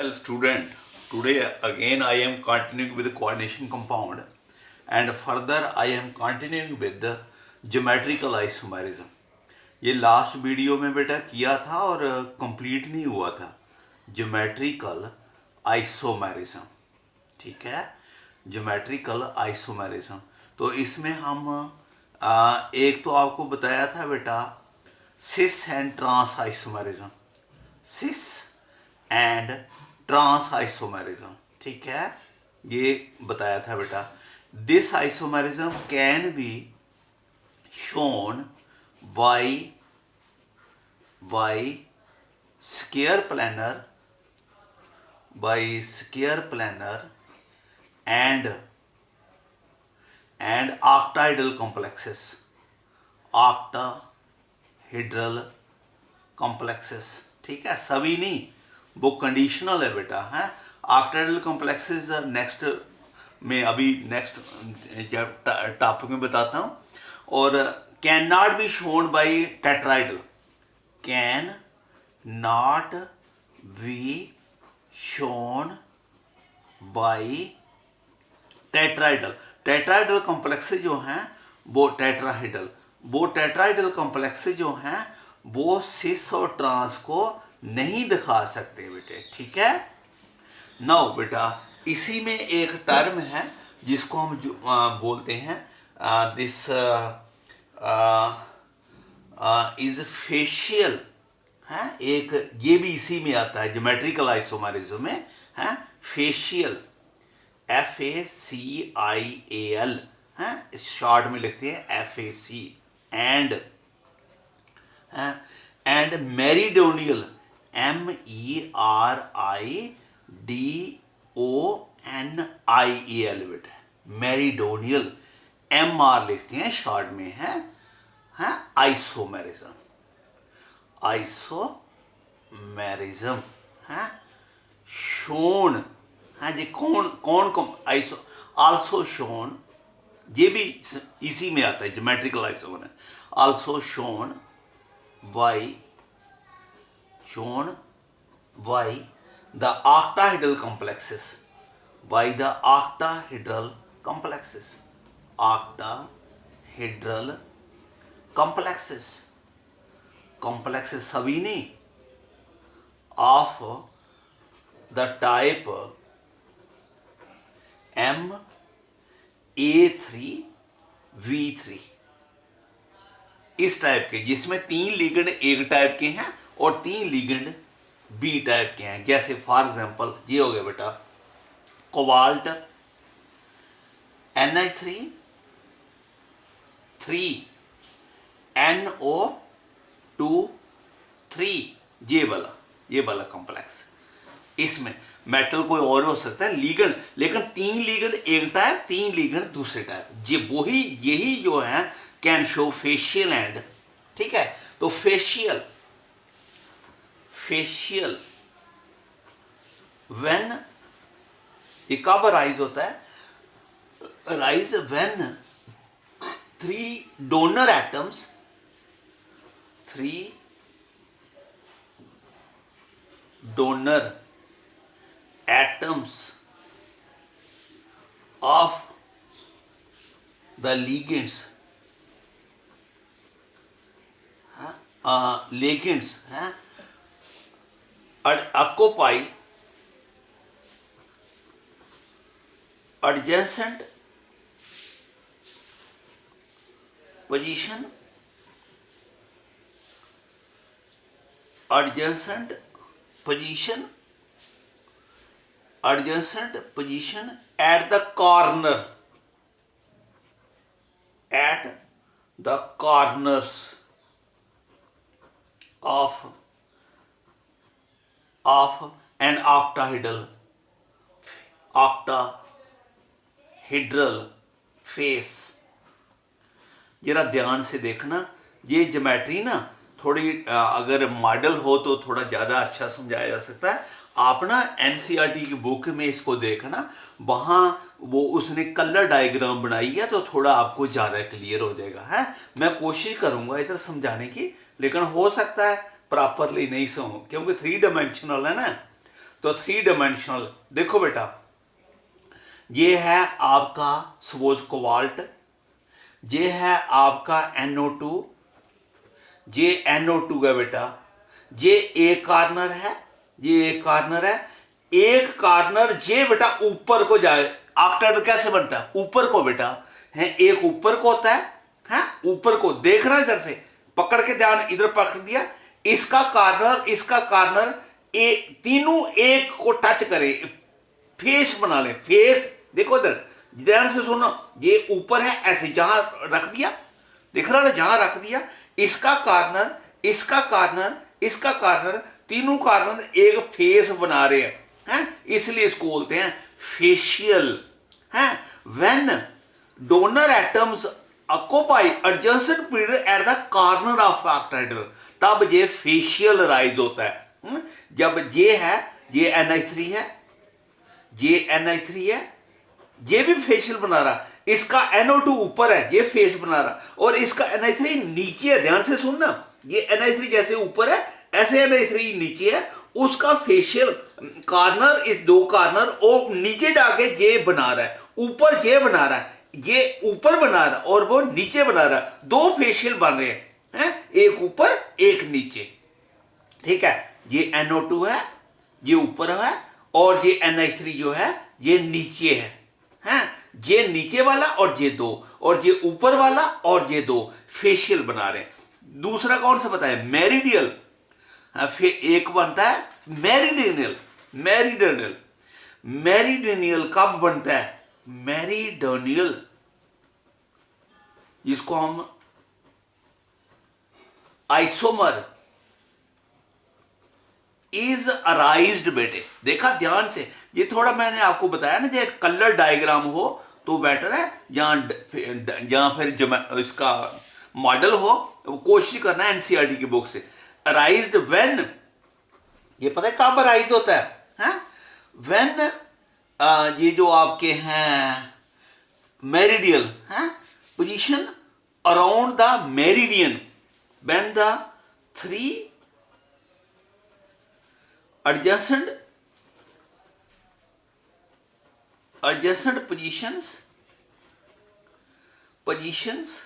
Well, student, today again I am continuing with the coordination compound, and further I am continuing with the geometrical isomerism. ये last video में बेटा किया था और complete नहीं हुआ था, ज्योमेट्रिकल आइसोमेरिज्म। ठीक है, ज्योमेट्रिकल आइसोमेरिज्म। तो इसमें हम एक तो आपको बताया था बेटा cis and trans isomerism, cis and trans isomerism. ठीक है, ये बताया था बेटा। This isomerism can be shown by square planar and octahedral complexes, octahedral complexes। ठीक है, सभी नहीं, वो कंडीशनल है बेटा। है ऑक्टाहेड्रल कॉम्प्लेक्सेस नेक्स्ट में, अभी नेक्स्ट टॉपिक में बताता हूँ। और can not be shown by टेट्राइडल, can not be shown by टेट्राइडल। टेट्राइडल complexes जो हैं वो टेट्राइडल कॉम्प्लेक्सेस जो हैं वो सिस और ट्रांस को नहीं दिखा सकते बेटे। ठीक है, नाउ बेटा इसी में एक टर्म है जिसको हम बोलते हैं दिस इज फेशियल। है एक, ये भी इसी में आता है ज्योमेट्रिकल आइसोमेरिज्म में। है फेशियल, FACIAL, है इस शॉर्ट में लिखते हैं FAC। एंड मेरिडोनियल, MERIDONIAL बेटा, मेरिडोनियल MR लिखते हैं शॉर्ट में। है आइसोमेरिज्म, है शोन। है जी, कौन आइसो आल्सो शोन, ये भी इसी में आता है geometrical isomerism. Also shown by the octahedral complexes, octahedral complexes सभी नहीं, of the type MA3V3, इस टाइप के, जिसमें 3 लिगेंड एक टाइप के हैं और 3 लिगेंड बी टाइप के हैं। जैसे फॉर एग्जांपल ये हो गया बेटा कोबाल्ट NH3 3NO2 3, ये वाला कॉम्प्लेक्स। इसमें मेटल कोई और हो सकता है लिगेंड, लेकिन 3 लिगेंड एक टाइप, 3 लिगेंड दूसरे टाइप, ये यही जो है कैन शो फेशियल एंड। ठीक है, तो फेशियल व्हेन, ये कब राइज होता है? Rise when 3 donor atoms of the ligands occupy adjacent position at the corners of an octahedral face। जरा ध्यान से देखना, ये ज्योमेट्री ना थोड़ी अगर मॉडल हो तो थोड़ा ज़्यादा अच्छा समझाया जा सकता है। आप ना NCERT की बुक में इसको देखना, वहाँ वो उसने कलर डायग्राम बनाई है तो थोड़ा आपको ज़्यादा क्लियर हो जाएगा। है मैं कोशिश करूँगा इधर समझाने की, लेकिन हो सकता है प्रॉपरली नहीं समझ, क्योंकि 3 डायमेंशनल है ना, तो 3 डायमेंशनल। देखो बेटा, ये है आपका सपोज कोबाल्ट, ये है आपका NO2, ये NO2 है बेटा, ये एक कार्नर है, ये एक कार्नर है, एक कार्नर ये बेटा ऊपर को जाए। ऑक्टाहेड्रल कैसे बनता है? ऊपर को बेटा है, एक ऊपर को होता है ऊपर को देखना, इधर से पकड़ के ध्यान, इधर पकड़ दिया, इसका कार्नर तीनों एक को टच करे, फेस बना ले, फेस। देखो इधर ध्यान से सुनो, ये ऊपर है ऐसे, जहां रख दिया, दिख रहा है जहां रख दिया, इसका कार्नर, इसका कार्नर, इसका कार्नर, तीनों कार्नर एक फेस बना रहे हैं, इसलिए इसको बोलते हैं फेशियल है। When donor atoms occupy adjacent period at the corner of octahedral, तब ये फेशियल राइज होता है। जब ये है, ये NI3 है, ये NI3 है, ये भी फेशियल बना रहा, इसका NO2 ऊपर है, ये फेस बना रहा, और इसका NI3 नीचे है। ध्यान से सुनना, ये NI3 जैसे ऊपर है ऐसे NI3 नीचे है, उसका फेशियल कार्नर, इस दो कार्नर और नीचे जाके ये बना रहा है, ऊपर ये बना रहा है, ये ऊपर बना रहा है और वो नीचे बना रहा है, दो फेशियल बन रहे हैं, एक ऊपर एक नीचे। ठीक है, ये NO2 है, ये ऊपर है, और ये NI3 जो है ये नीचे है, ये नीचे वाला और ये दो, और ये ऊपर वाला और ये दो फेशियल बना रहे हैं। दूसरा कौन सा पता है? मेरिडियल। फिर एक बनता है मेरिडियनल। मेरिडियनल, मेरिडियनल कब बनता है? मेरिडियनल, जिसको हम आइसोमर इज अराइज्ड। बेटे देखा ध्यान से, ये थोड़ा मैंने आपको बताया ना, जो कलर डायग्राम हो तो बेटर है, जहां फिर इसका मॉडल हो, कोशिश करना NCERT की बुक से। अराइज्ड व्हेन, ये पता है कब अराइज होता है? व्हेन ये जो आपके हैं meridional position around the meridian, when the 3 adjacent positions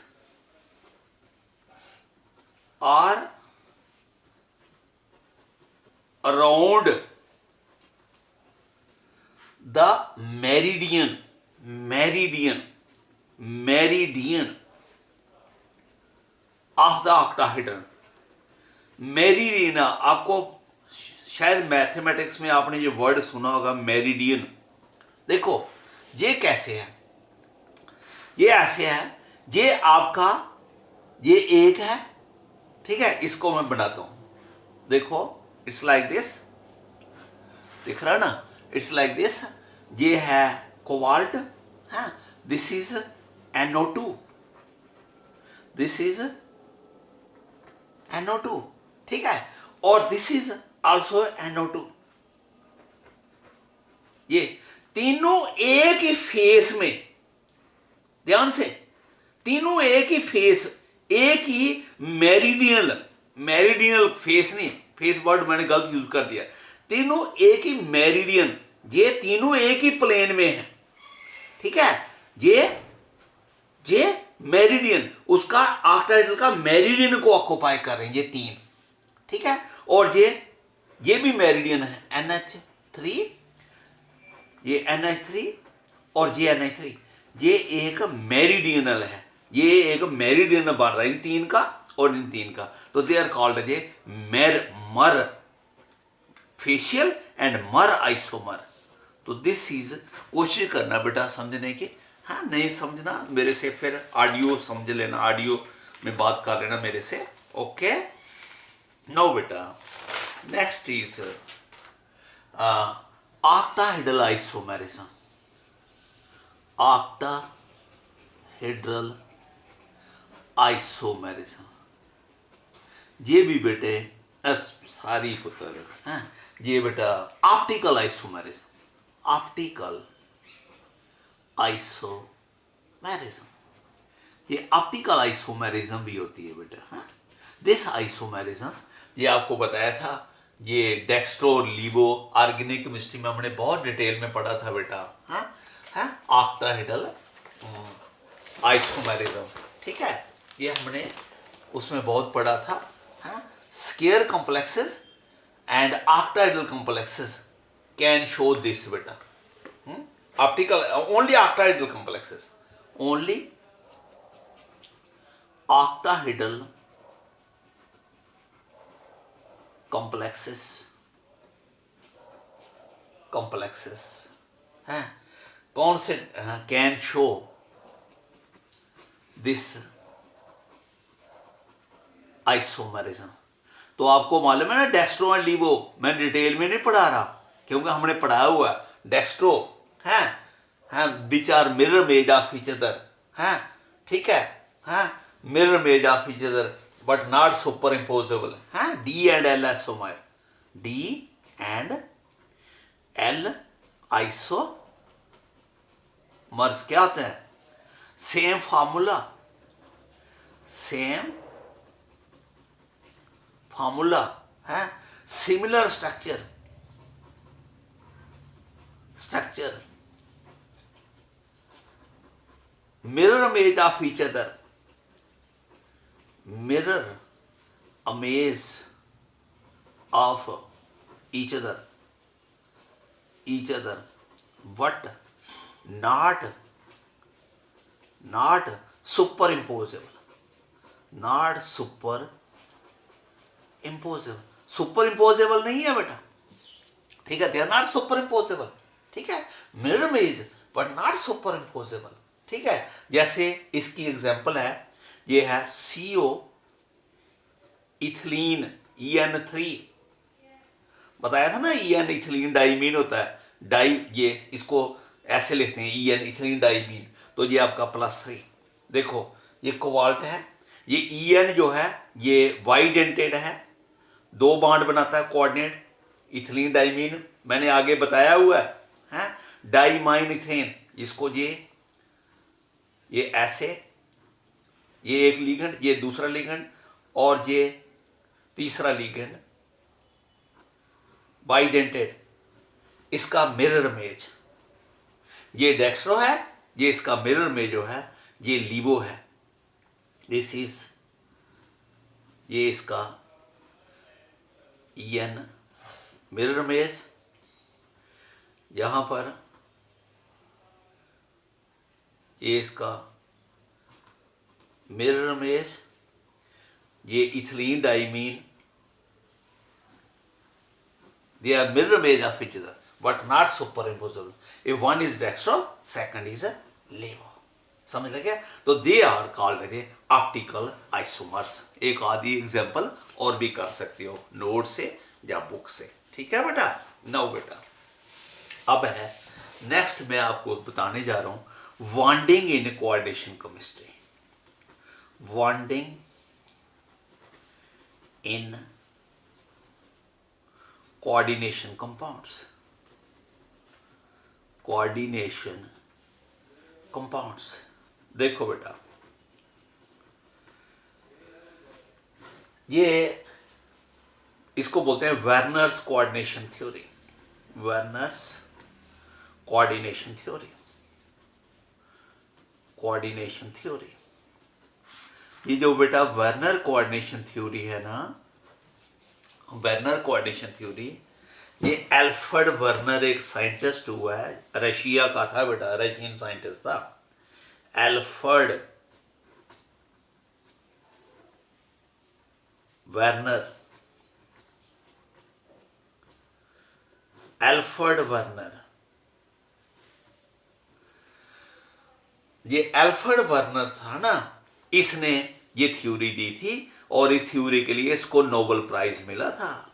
are around the meridian of the octahedron। Meridian, आपको शायद मैथमेटिक्स में आपने ये वर्ड सुना होगा मेरिडियन। देखो ये कैसे है, ये ऐसे है, ये आपका ये एक है, ठीक है, इसको मैं बनाता हूं। देखो इट्स लाइक दिस, दिख रहा ना, इट्स लाइक दिस। ये है cobalt, this is NO2, this is NO2, ठीक है, और दिस इज आल्सो NO2। ये तीनों एक ही फेस में, ध्यान से, तीनों एक ही फेस, एक ही मेरिडियनल फेस नहीं, फेस वर्ड मैंने गलत यूज कर दिया, तीनों एक ही मेरिडियन, ये तीनों एक ही प्लेन में है, ठीक है। ये मेरिडियन, उसका ऑक्टाहेड्रल का मेरिडियन को ऑक्यूपाई कर रहे हैं ये तीन, ठीक है, और ये भी मेरिडियन है NH3, ये NH3 और ये NH3, ये एक मेरिडियनल है, ये एक मेरिडियन बन रहा है इन तीन का और इन तीन का, तो दे आर कॉल्ड ये मर फेशियल एंड मर आइसोमर। तो दिस इज, कोशिश करना बेटा समझने की, हाँ नहीं समझना मेरे से फिर ऑडियो समझ लेना, ऑडियो में बात कर लेना मेरे से, ओके। नाउ बेटा next is octahedral isomerism। octahedral isomerism, ये भी बेटे सारी पुत्र हैं, ये बेटा ऑप्टिकल आइसोमेरिज्म, ऑप्टिकल आइसोमेरिज्म, ये ऑप्टिकल आइसोमेरिज्म भी होती है बेटा। दिस आइसोमेरिज्म, ये आपको बताया था ये डेक्स्ट्रो लीवो, ऑर्गेनिक केमिस्ट्री में हमने बहुत डिटेल में पढ़ा था बेटा। हाँ हाँ, ऑक्टाहेड्रल आइसोमेरिज्म, ठीक है, ये हमने उसमें बहुत पढ़ा था। हाँ, square complexes and octahedral complexes can show this बेटा। Optical only octahedral complexes, only octahedral complexes हैं कौन से कैन शो दिस आइसोमेरिज्म। तो आपको मालूम है ना डेक्स्ट्रो एंड लीवो, मैं डिटेल में नहीं पढ़ा रहा क्योंकि हमने पढ़ाया हुआ डेक्स्ट्रो है, which are mirror image of each other, हैं ठीक है, हैं mirror image of each other but not superimposable, हैं D and L isomer, D and L isomers क्या होते हैं, सेम फार्मूला, सेम फार्मूला है, similar structure, mirror image of each other, mirror image of each other but not superimposable, superimposable नहीं है बेटा, ठीक है, they are not superimposable, ठीक है, mirror image but not superimposable, ठीक है। जैसे इसकी एग्जांपल है, ये है CO इथिलीन EN3, बताया था ना, EN इथिलीन डाइमीन होता है, डाई ये इसको ऐसे लिखते हैं EN इथिलीन डाइमीन, तो ये आपका +3। देखो ये कोबाल्ट है, ये EN जो है ये वाइडेंटेड है, 2 बॉन्ड बनाता है कोऑर्डिनेट, इथिलीन डाइमीन मैंने आगे बताया हुआ है, डाइमाइन इथेन, इसको ये ऐसे, ये एक लिगेंड, ये दूसरा लिगेंड और ये तीसरा लिगेंड बाइडेंटेड, इसका मिरर इमेज, ये डेक्स्ट्रो है, ये इसका मिरर इमेज जो है ये लीवो है, दिस इज ये इसका EN मिरर इमेज, यहां पर ये इसका मिरर इमेज, ये ethylene diamine, they are mirror image of each other but not superimposable, if one is dextro second is a levo, समझ लगे। तो they are called optical isomers. एक आदि एग्जांपल और भी कर सकते हो नोट से या बुक से, ठीक है बेटा। नाउ बेटा अब है नेक्स्ट, मैं आपको बताने जा रहा हूं bonding in coordination chemistry, bonding in coordination compounds, देखो बेटा ये इसको बोलते हैं Werner's coordination theory, Werner's coordination theory. ये जो बेटा वर्नर कोऑर्डिनेशन थ्योरी है ना, वर्नर कोऑर्डिनेशन थ्योरी, ये एल्फ्रेड वर्नर एक साइंटिस्ट हुआ है, रशिया का था बेटा, रशियन साइंटिस्ट था, एल्फ्रेड वर्नर, ये एल्फ्रेड वर्नर था ना, इसने ये थ्योरी दी थी और इस थ्योरी के लिए इसको नोबेल प्राइज मिला था।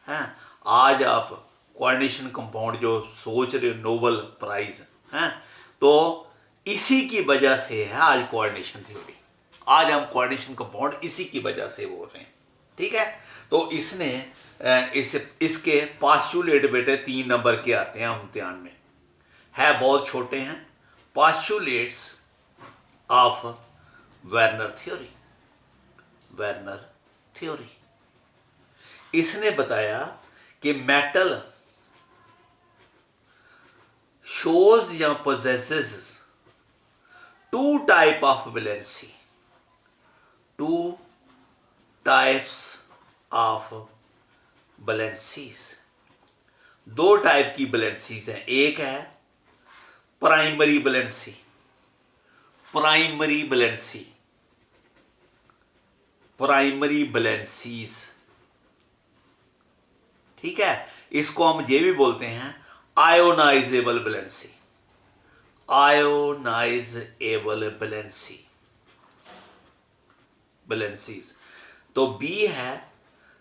हैं आज आप कोऑर्डिनेशन कंपाउंड जो सोच रहे हो नोबेल प्राइज, हैं तो इसी की वजह से है आज कोऑर्डिनेशन थ्योरी, आज हम कोऑर्डिनेशन कंपाउंड इसी की वजह से बोल रहे हैं, ठीक है। तो इसने इसके पास्चुलेट बेटे 3 नंबर के आते हैं इम्तिहान में, है बहुत छोटे हैं, पास्चुलेट्स ऑफ वर्नर थ्योरी। इसने बताया कि मेटल shows या possesses two type of valency, two types of valencies, दो टाइप की वैलेंसीज हैं। एक है primary valency, primary valency, primary valencies, ठीक है। इसको हम ये भी बोलते हैं ionisable valency, ionisable valency, valencies. तो बी है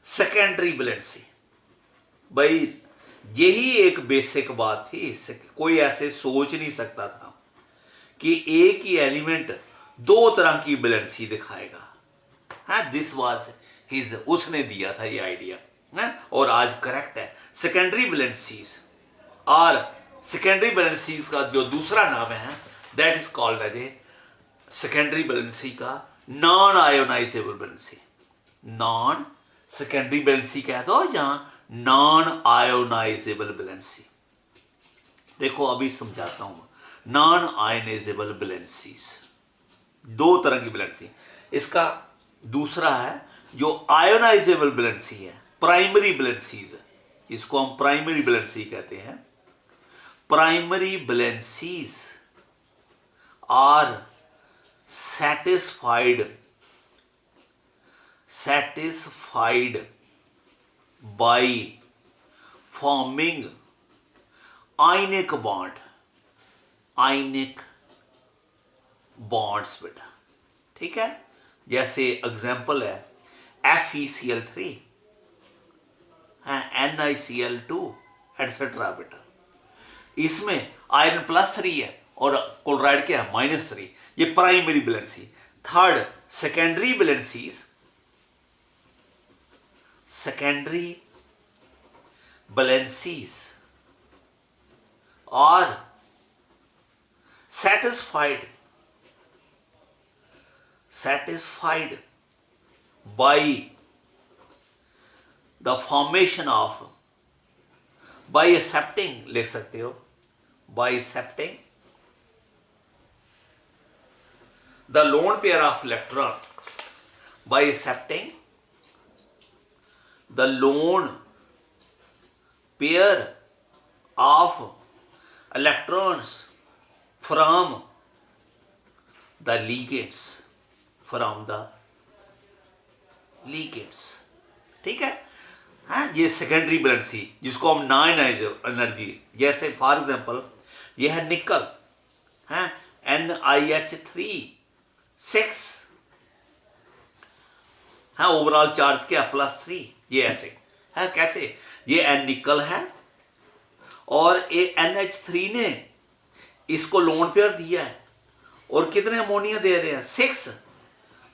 सेकेंडरी वैलेंसी। भाई यही एक बेसिक बात थी, इससे कोई ऐसे सोच नहीं सकता था कि एक ही एलिमेंट दो तरह की वैलेंसी दिखाएगा। हाँ, दिस वाज हिज, उसने दिया था ये आइडिया, है और आज करेक्ट है। सेकेंडरी वैलेंसीज और सेकेंडरी वैलेंसीज का जो दूसरा नाम है that is called as a secondary valency का non ionizable valency. Non secondary valency कह दो या नॉन आयोनाइजेबल वैलेंसी। देखो अभी समझाता हूं। नॉन आयोनाइजेबल वैलेंसीज, दो तरह की वैलेंसी। इसका दूसरा है जो आयोनाइजेबल वैलेंसी है, प्राइमरी वैलेंसीज, इसको हम प्राइमरी वैलेंसी कहते हैं। Primary valencies are satisfied by forming ionic bond, ionic bonds बेटा, ठीक है। जैसे एग्जाम्पल है FeCl3 है, NiCl2 एटसेट्रा बेटा। इसमें आयरन +3 है और क्लोराइड क्या है -3। ये primary valency. Third secondary valencies, secondary valencies और satisfied by the formation of, by accepting लिख सकते हो, by accepting the lone pair of electron, by accepting the lone pair of electrons from the ligands, from the ligands, ठीक है। हाँ, ये secondary valency जिसको हम नॉन एनर्जी, जैसे फॉर एग्जांपल ये है निकल, है NiH3 हाँ, ओवरऑल चार्ज क्या +3, ये ऐसे है। कैसे? ये N निकल है और ये NH3 ने इसको लोन पेयर दिया है और कितने अमोनिया दे रहे हैं 6।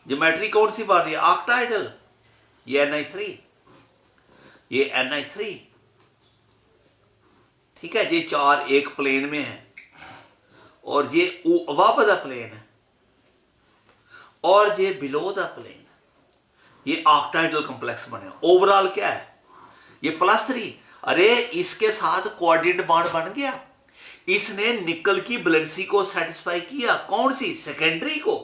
ज्योमेट्री कौन सी बात है? ऑक्टाइडल। ये Ni3, ये Ni3, ठीक है। ये चार एक प्लेन में है और ये अबव द प्लेन है और ये बिलो द प्लेन। ये ऑक्टाइडल कॉम्प्लेक्स बने। ओवरऑल क्या है? ये +3। अरे इसके साथ कोऑर्डिनेट बॉन्ड बन गया। इसने निकल की वैलेंसी को सेटिस्फाई किया। कौन सी? सेकेंडरी को।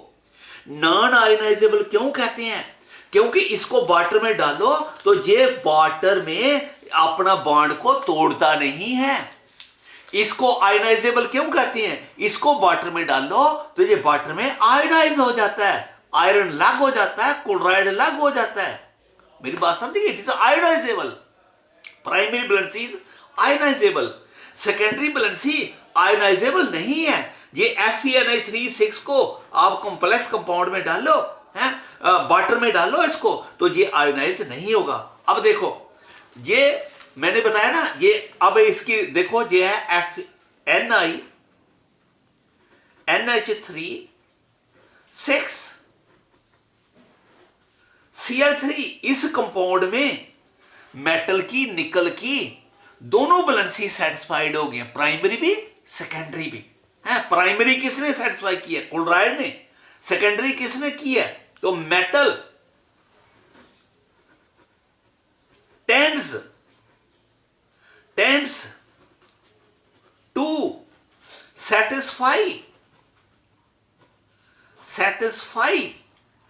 नॉन आयोनाइजेबल क्यों कहते हैं? क्योंकि इसको वाटर में डालो तो ये वाटर में अपना बॉन्ड को तोड़ता नहीं है। इसको आयोनाइजेबल क्यों कहते हैं? इसको वाटर में डालो तो ये वाटर में आयोनाइज हो जाता है, आयरन अलग हो जाता है, क्लोराइड अलग हो जाता है। मेरी बात समझिए? It is ionisable. Primary valency is ionisable, secondary valency ionisable नहीं है। ये FeNi3 को आप कॉम्प्लेक्स कंपाउंड में डालो, है वाटर में डालो इसको, तो ये आयोनाइज नहीं होगा। अब देखो ये मैंने बताया ना, ये अब इसकी देखो, ये है NiNH3 Cl3। इस कंपाउंड में मेटल की, निकल की दोनों वैलेंसी सेटिस्फाइड हो गई, प्राइमरी भी सेकेंडरी भी है। प्राइमरी किसने सेटिस्फाई किया? क्लोराइड ने। सेकेंडरी किसने किया? तो metal tends tends to satisfy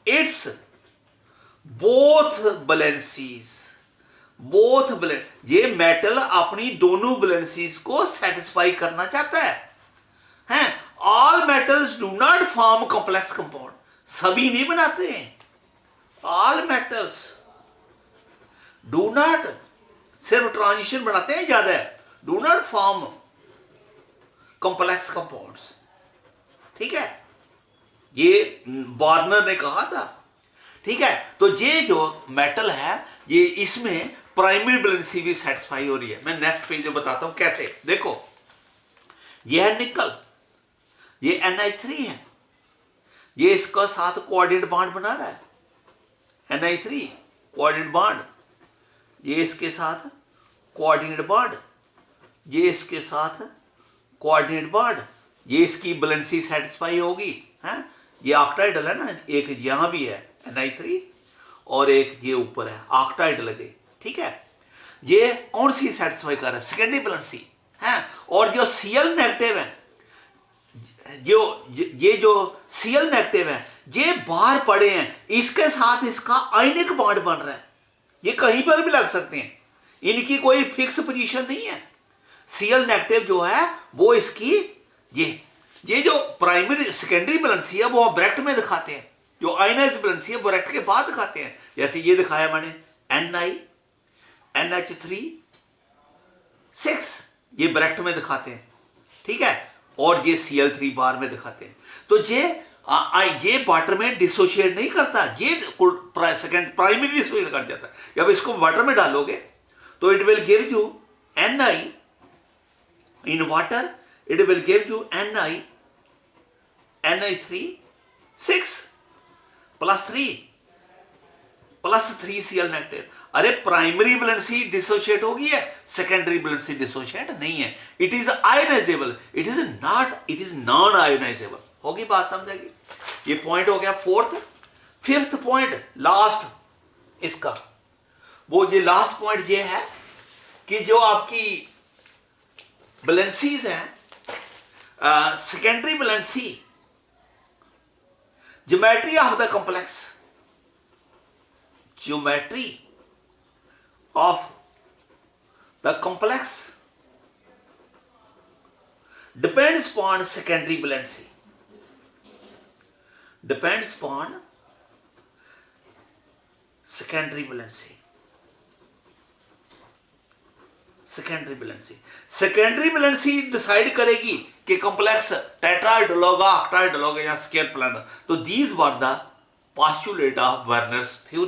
its both valencies. ये मेटल अपनी दोनों वैलेंसीज को सेटिस्फाई करना चाहता है। All metals do not form complex compound, सभी नहीं बनाते हैं। ऑल मेटल्स डू नॉट, सिर्फ ट्रांजिशन बनाते हैं ज्यादा, do not form complex compounds. ठीक है, ये वार्नर ने कहा था। ठीक है, तो ये जो मेटल है ये इसमें प्राइमरी वैलेंसी भी सेटिस्फाई हो रही है। मैं नेक्स्ट पेज में बताता हूं कैसे। देखो, ये है निकल, ये NH3 है, ये इसका साथ कोऑर्डिनेट बॉन्ड बना रहा है, NH3 कोऑर्डिनेट बॉन्ड, ये इसके साथ कोऑर्डिनेट बॉन्ड, ये इसके साथ कोऑर्डिनेट बॉन्ड, ये इसकी वैलेंसी सेटिस्फाई होगी। है, ये ऑक्टाइडल है ना, एक यहां भी है NH3 और एक ये ऊपर है ऑक्टाइडल है। ठीक है, ये कौन सी सेटिस्फाई कर रहा है? सेकेंडरी वैलेंसी है। और जो Cl नेगेटिव है, ये जो Cl नेगेटिव है, ये बाहर पड़े हैं, इसके साथ इसका आयनिक बॉन्ड बन रहा है। ये कहीं पर भी लग सकते हैं, इनकी कोई फिक्स पोजीशन नहीं है। Cl नेगेटिव जो है वो इसकी ये जो प्राइमरी सेकेंडरी वैलेंसी है वो हम ब्रैकेट में दिखाते हैं, जो आयनाइज वैलेंसी है वो ब्रैकेट के बाद दिखाते हैं। जैसे ये दिखाया मैंने Ni NH3 6, ये ब्रैकेट में दिखाते हैं। ठीक है, और ये Cl3 बार में दिखाते हैं। तो ये वाटर में डिसोशिएट नहीं करता, ये सेकेंड प्राइमरी डिसोशिएट कर जाता है। जब इसको वाटर में डालोगे तो it will give you Ni in water, it will give you NH3 6 +3 Cl negative. अरे प्राइमरी वैलेंसी डिसोशिएट हो गई है, सेकेंडरी वैलेंसी डिसोशिएट नहीं है। It is ionisable, it is non ionisable. होगी बात, समझेगी? ये पॉइंट हो गया फोर्थ। फिफ्थ पॉइंट लास्ट इसका, वो ये लास्ट पॉइंट ये है कि जो आपकी वैलेंसीज हैं, secondary valency, geometry of the complex, geometry of the complex depends upon secondary valency, depends upon secondary valency, secondary valency, secondary valency decide करेगी कि कॉम्प्लेक्स टेट्राहेड्रल होगा, ऑक्टाहेड्रल होगा या स्क्वायर प्लैनर। तो these were the postulate of Werner's theory।